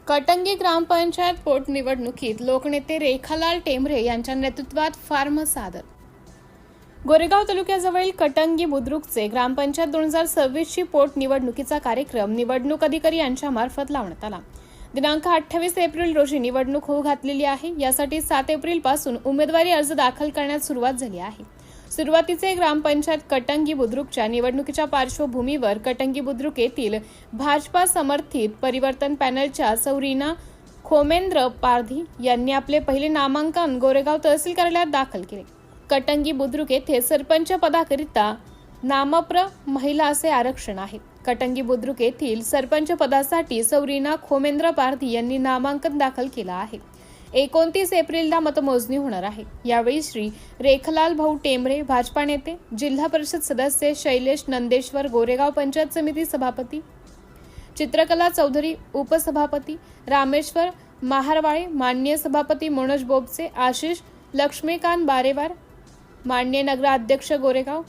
कटंगी ग्रामपंचायत पोटनिवडणुकीत लोकनेते रेखालाल टेंभरे यांच्या नेतृत्वात फार्म सादर. गोरेगाव तालुक्याजवळील कटंगी बुद्रुकचे ग्रामपंचायत 2026ची पोटनिवडणुकीचा कार्यक्रम निवडणूक अधिकारी यांच्या मार्फत लावण्यात आला. दिनांक 28 एप्रिल रोजी निवडणूक होऊ घातलेली आहे. यासाठी 7 एप्रिल पासून उमेदवारी अर्ज दाखल करण्यास सुरुवात झाली आहे. सुरुवातीचे ग्रामपंचायत कटंगी बुद्रुकच्या निवडणुकीच्या पार्श्वभूमीवर कटंगी बुद्रुक येथील भाजपा समर्थित परिवर्तन पॅनलच्या सौरीना खोमेंद्र पारधी यांनी आपले पहिले नामांकन गोरेगाव तहसील कार्यालयात दाखल केले. कटंगी बुद्रुक येथे सरपंच पदाकरिता नामप्र महिला असे आरक्षण आहे. कटंगी बुद्रुक येथील सरपंच पदासाठी सौरीना खोमेंद्र पारधी यांनी नामांकन दाखल केलं आहे. 29 एप्रिलला मतमोजणी होणार आहे. यावेळी श्री रेखलाल भाऊ टेंभरे भाजपा नेते, जिल्हा परिषद सदस्य शैलेश नंदेश्वर गोरेगाव पंचायत समिती सभापती, चित्रकला चौधरी उपसभापती, रामेश्वर महारवाळे माननीय सभापती, मनोज बोबसे, आशिष लक्ष्मीकांत बारेवार माननीय नगराध्यक्ष गोरेगाव,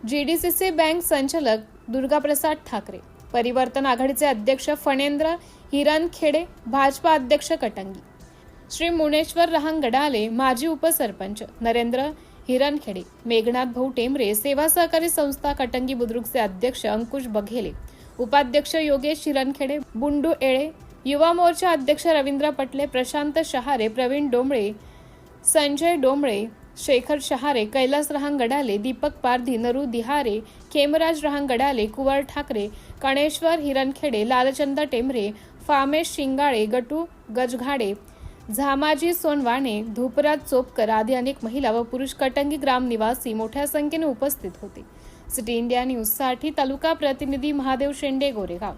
जीडीसीसी बँक संचालक दुर्गाप्रसाद ठाकरे, परिवर्तन आघाडीचे अध्यक्ष फणेंद्र हिरणखेडे, भाजपा अध्यक्ष कटंगी श्री मुनेश्वर रहांगडाले, माजी उपसरपंच नरेंद्र हिरणखेडे, मेघनाथ भाऊ टेंभरे, सेवा सहकारी संस्था कटंगी बुद्रुकचे अध्यक्ष अंकुश बघेले, उपाध्यक्ष योगेश हिरणखेडे, बुंडू एळे, युवा मोर्चा अध्यक्ष रवींद्र पटले, प्रशांत शहारे, प्रवीण डोंबळे, संजय डोंबळे, शेखर शहारे, कैलास रहांगडाले, दीपक पारधी, नरू दिहारे, खेमराज रहांगडाले, कुंवर ठाकरे, कणेश्वर हिरणखेडे, लालचंद टेंभरे, फामेश शिंगाळे, गटू गजघाडे, झामाजी सोनवाणे, धूपराज चोपकर आदी अनेक महिला व पुरुष कटंगी ग्राम निवासी मोठ्या संख्येने उपस्थित होते. सिटी इंडिया न्यूज साठी तालुका प्रतिनिधी महादेव शेंडे, गोरेगाव.